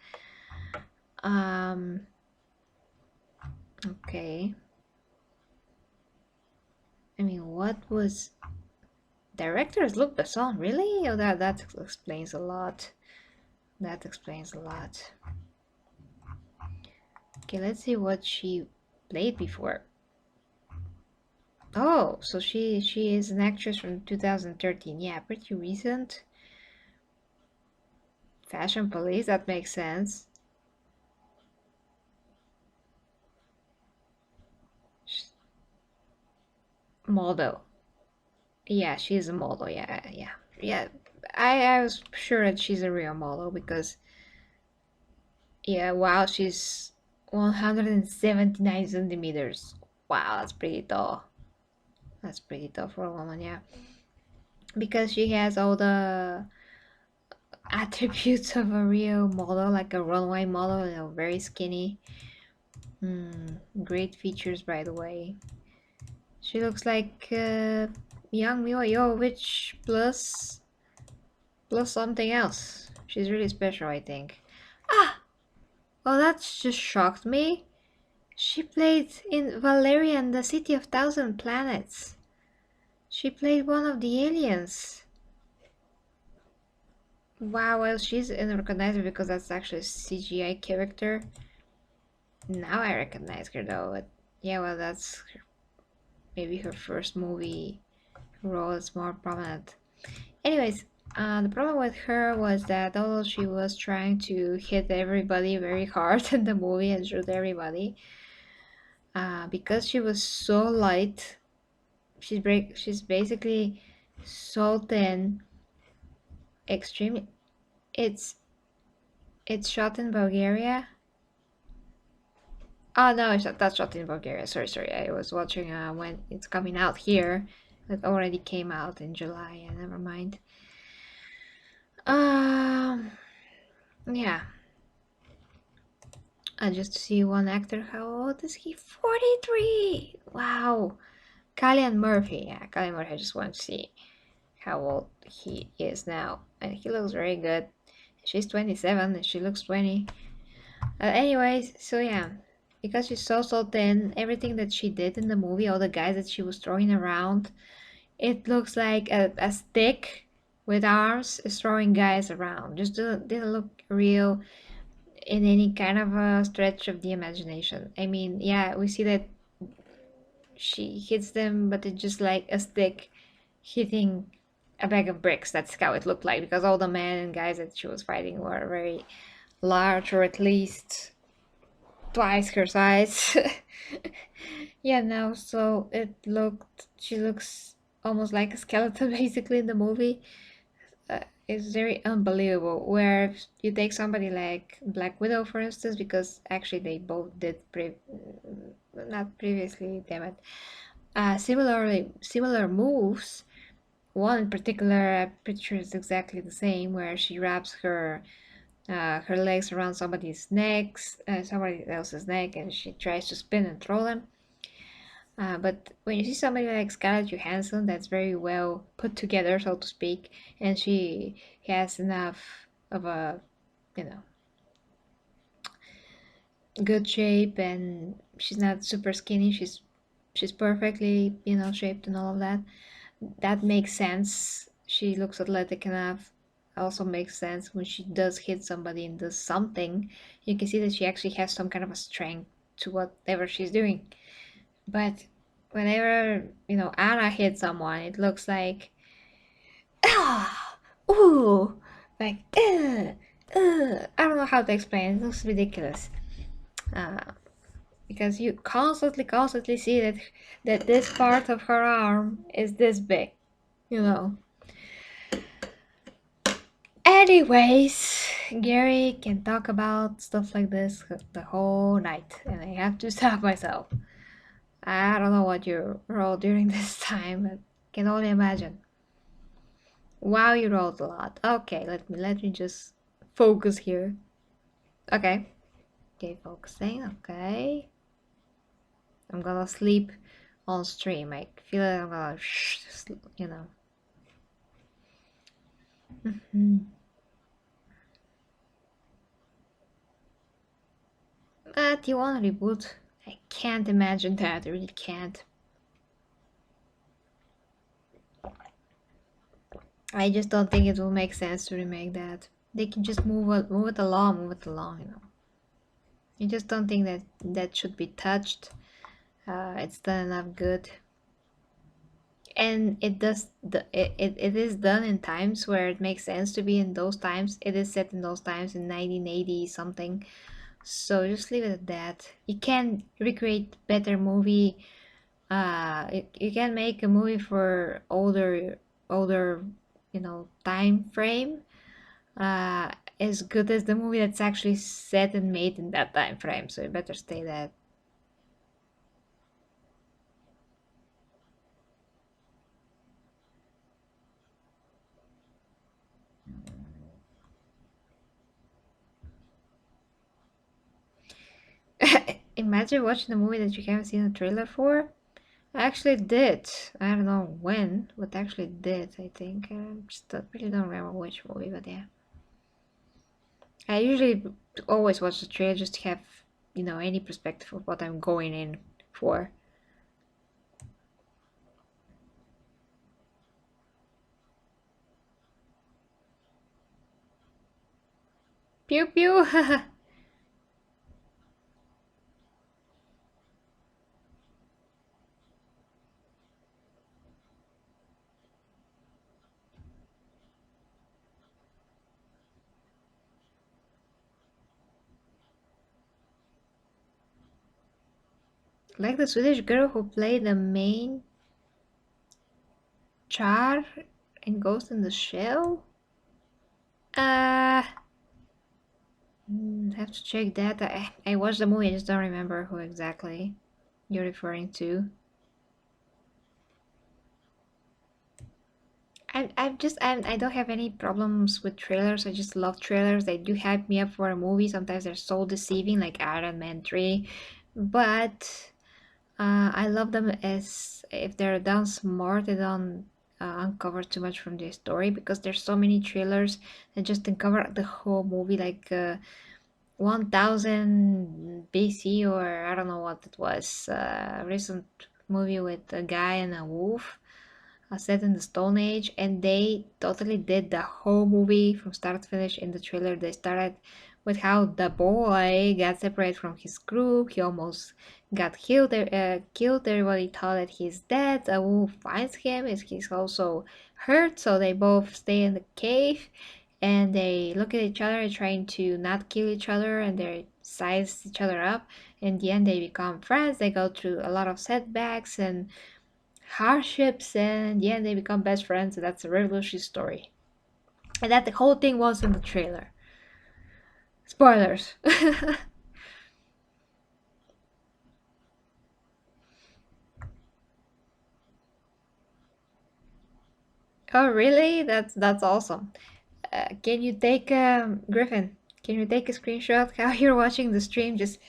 Okay. I mean, what was director is Luc Besson? Really? Oh, that explains a lot. That explains a lot. Okay, let's see what she played before. Oh, so she is an actress from 2013. Yeah, pretty recent. Fashion Police, that makes sense. Model. Yeah, she's a model. Yeah. I was sure that she's a real model because, yeah, wow, she's 179 centimeters. Wow, that's pretty tall. That's pretty tall for a woman, yeah. Because she has all the attributes of a real model, like a runway model, you know, very skinny. Great features, by the way. She looks like young Mila Jovovich plus something else. She's really special, I think. Well, that just shocked me. She played in Valerian, the City of Thousand Planets. She played one of the aliens. Wow, well, she's unrecognizable because that's actually a CGI character. Now I recognize her though, but yeah, well, that's maybe her first movie role is more prominent. Anyways, the problem with her was that although she was trying to hit everybody very hard in the movie and shoot everybody, because she was so light, she's basically so thin, extremely. It's shot in Bulgaria. Oh no, it's not, that's shot in Bulgaria. Sorry. I was watching when it's coming out here. It already came out in July. Yeah, never mind. Yeah. I just see one actor. How old is he? 43. Wow. Cillian Murphy. Yeah, Cillian Murphy. I just want to see how old he is now, and he looks very good. she's 27 and she looks 20. Anyways, so yeah, because she's so thin, everything that she did in the movie, all the guys that she was throwing around, it looks like a stick with arms is throwing guys around. Just didn't look real in any kind of a stretch of the imagination. I mean, yeah, we see that she hits them, but it's just like a stick hitting a bag of bricks. That's how it looked like, because all the men and guys that she was fighting were very large, or at least twice her size. Yeah, no, so she looks almost like a skeleton basically in the movie. It's very unbelievable. Where if you take somebody like Black Widow, for instance, because actually they both did not previously, damn it, similar moves. One in particular, I'm pretty sure it's exactly the same, where she wraps her legs around somebody else's neck, and she tries to spin and throw them. But when you see somebody like Scarlett Johansson, that's very well put together, so to speak, and she has enough of a, you know, good shape, and she's not super skinny. She's perfectly, shaped and all of that. That makes sense. She looks athletic enough. Also makes sense when she does hit somebody and does something. You can see that she actually has some kind of a strength to whatever she's doing. But whenever, Anna hits someone, it looks like, ah, ooh, like, I don't know how to explain. It looks ridiculous. Because you constantly see that this part of her arm is this big, you know. Anyways, Gary can talk about stuff like this the whole night, and I have to stop myself. I don't know what you rolled during this time, but can only imagine. Wow, you rolled a lot. Okay, let me just focus here. Okay, focusing. Okay, I'm gonna sleep on stream. I feel like I'm gonna, you know. But you want to reboot? I can't imagine that. I really can't. I just don't think it will make sense to remake that. They can just move it along, you know. I just don't think that should be touched. It's done enough good, and it is done in times where it makes sense to be in those times. It is set in those times in 1980 something. So just leave it at that. You can recreate better movie. You can make a movie for older, time frame. As good as the movie that's actually set and made in that time frame. So you better stay that. Imagine watching a movie that you haven't seen a trailer for. I actually did. I don't know when, but actually did, I think. Really don't remember which movie, but yeah. I usually always watch the trailer just to have, any perspective of what I'm going in for. Pew pew! Like the Swedish girl who played the main Char in Ghost in the Shell? Have to check that. I watched the movie, I just don't remember who exactly you're referring to. I don't have any problems with trailers. I just love trailers. They do hype me up for a movie. Sometimes they're so deceiving, like Iron Man 3. But I love them as if they're done smart and done uncover too much from the story, because there's so many trailers that just uncover the whole movie, like 1000 BC, or I don't know what it was, a recent movie with a guy and a wolf, set in the Stone Age, and they totally did the whole movie from start to finish in the trailer. They started with how the boy got separated from his group. He almost got killed. Everybody thought that he's dead. A wolf finds him. He's also hurt, so they both stay in the cave, and they look at each other trying to not kill each other, and they size each other up. In the end, they become friends. They go through a lot of setbacks and hardships, and yeah, they become best friends. And that's a revolutionary story, and that the whole thing was in the trailer. Spoilers. Oh really? That's awesome. Can you take Griffin, can you take a screenshot how you're watching the stream? Just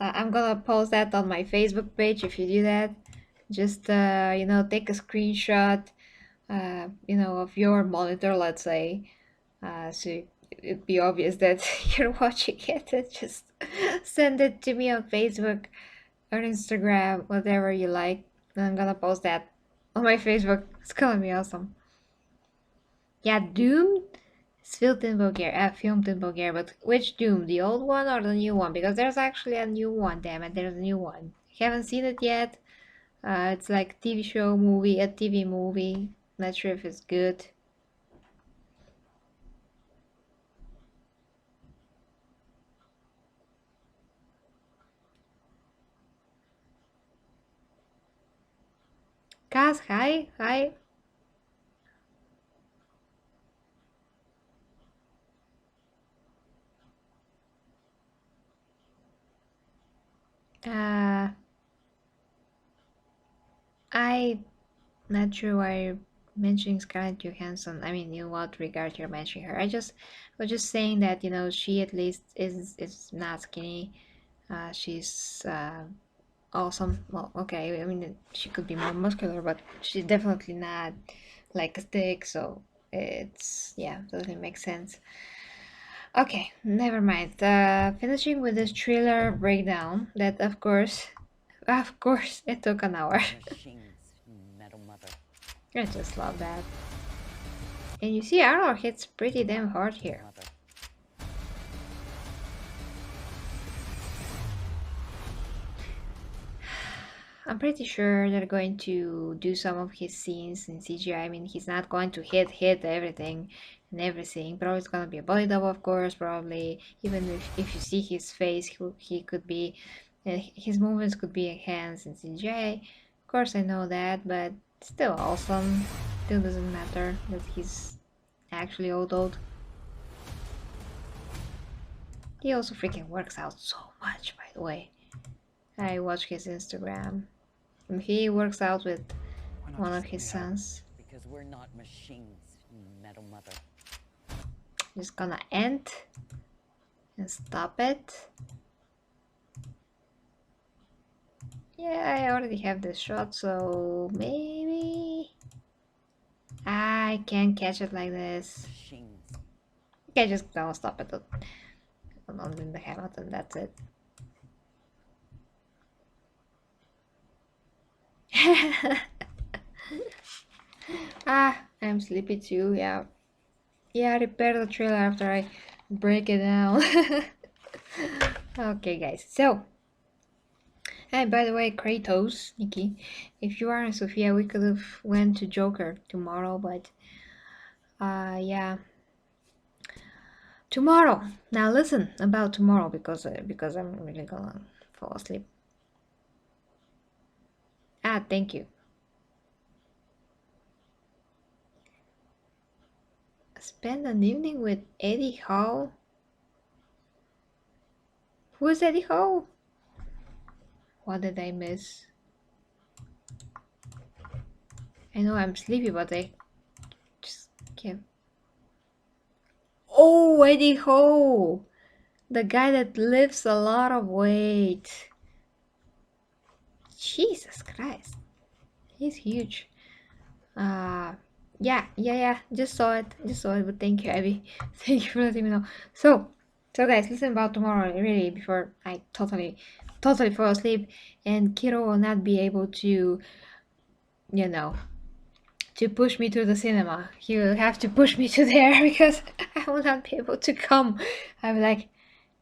I'm gonna post that on my Facebook page. If you do that, just you know, take a screenshot, you know, of your monitor, let's say, so it'd be obvious that you're watching it, and just send it to me on Facebook or Instagram, whatever you like, and I'm gonna post that on my Facebook. It's gonna be awesome. Yeah, Doom is filmed in Bulgaria, but which Doom? The old one or the new one? Because there's actually a new one, damn it, there's a new one. Haven't seen it yet. It's like TV show movie, a TV movie. Not sure if it's good. Kaz, hi, hi. I'm not sure why you're mentioning Scarlett Johansson. I mean, in what regard you're mentioning her? I was just saying that, you know, she at least is not skinny. She's awesome. Well, okay, I mean, she could be more muscular, but she's definitely not like a stick. So it's, yeah, totally makes sense. Okay, never mind. Finishing with this thriller breakdown. That of course, it took an hour. Machines, metal mother. I just love that. And you see, Arnold hits pretty damn hard here. Mother. I'm pretty sure they're going to do some of his scenes in CGI. I mean, he's not going to hit everything and everything. Probably it's gonna be a body double, of course. Probably even if you see his face, he could be, his movements could be enhanced in CGI. Of course, I know that, but still awesome. Still doesn't matter that he's actually old. He also freaking works out so much, by the way. I watch his Instagram. And he works out with one of his sons. Because we're not machines, metal mother. Just gonna end and stop it. Yeah, I already have this shot, so maybe I can catch it like this. Machines. Okay, just gonna stop it on the helmet, and that's it. I'm sleepy too. Yeah, repair the trailer after I break it down. Okay, guys. So, and by the way, Kratos, Nikki, if you are in Sofia, we could have went to Joker tomorrow, but yeah, tomorrow. Now listen about tomorrow, because I'm really gonna fall asleep. Thank you. Spend an evening with Eddie Hall. Who is Eddie Hall? What did I miss? I know I'm sleepy, but I just can't. Oh, Eddie Hall! The guy that lifts a lot of weight. Jesus Christ. He's huge. Yeah, just saw it, but thank you, Abby. Thank you for letting me know. So guys, listen about tomorrow, really, before I totally fall asleep, and Kiro will not be able to, you know, to push me to the cinema. He will have to push me to there because I will not be able to come. I'll be like,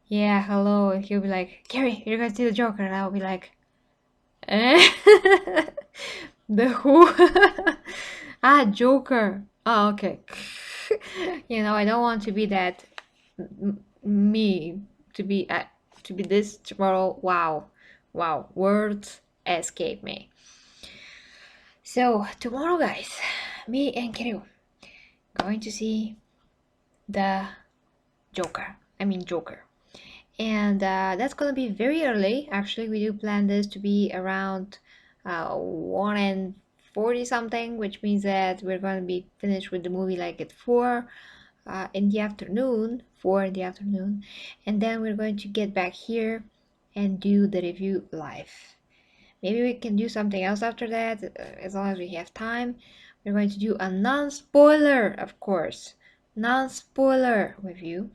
yeah, hello, and he'll be like, Gary, you're gonna see the Joker, and I'll be like, eh? The who? Ah, Joker. Oh, okay. You know, I don't want to be that me to be this tomorrow. Wow, words escape me. So tomorrow, guys, me and Kirill going to see the Joker. And that's gonna be very early. Actually, we do plan this to be around 1:40 something, which means that we're gonna be finished with the movie like at 4 in the afternoon, 4 in the afternoon, and then we're going to get back here and do the review live. Maybe we can do something else after that, as long as we have time. We're going to do a non-spoiler, of course, non-spoiler review.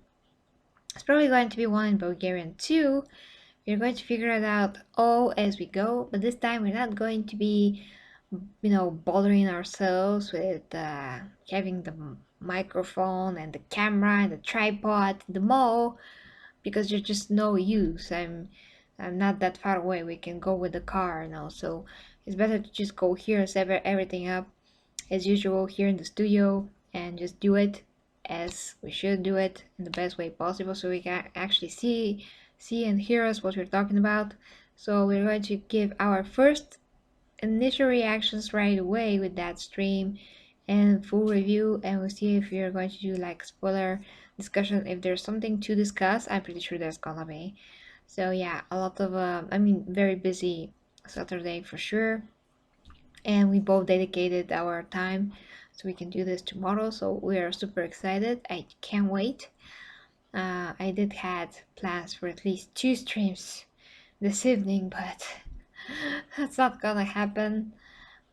It's probably going to be one in Bulgarian too. We're going to figure it out all as we go, but this time we're not going to be, bothering ourselves with having the microphone and the camera and the tripod, the mall, because there's just no use. I'm not that far away. We can go with the car now, so it's better to just go here and set everything up as usual here in the studio and just do it as we should do it in the best way possible, so we can actually see and hear us what we're talking about. So we're going to give our first initial reactions right away with that stream and full review, and we'll see if we're going to do like spoiler discussion. If there's something to discuss, I'm pretty sure there's gonna be. So yeah, a lot of very busy Saturday for sure, and we both dedicated our time so we can do this tomorrow, so we are super excited. I can't wait. I did had plans for at least 2 streams this evening, but that's not gonna happen.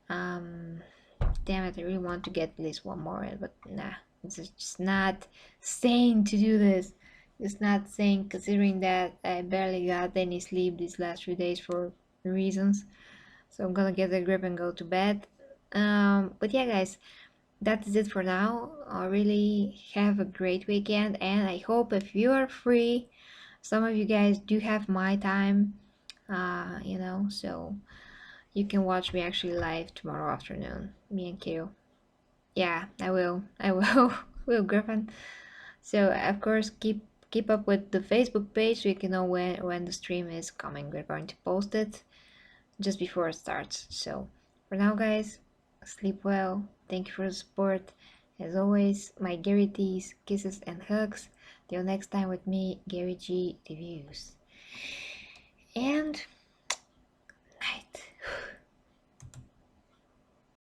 Damn it, I really want to get at least one more in, but nah, it's just not sane to do this. It's not sane, considering that I barely got any sleep these last few days for reasons. So I'm gonna get a grip and go to bed. But yeah, guys, that is it for now. I really have a great weekend, and I hope if you are free, some of you guys do have my time, so you can watch me actually live tomorrow afternoon, me and Kiro. Yeah, I will. Will Griffin. So of course keep up with the Facebook page so you can know when the stream is coming. We're going to post it just before it starts. So for now, guys, sleep well. Thank you for the support. As always, my Gary T's, kisses and hugs. Till next time with me, Gary G Reviews. And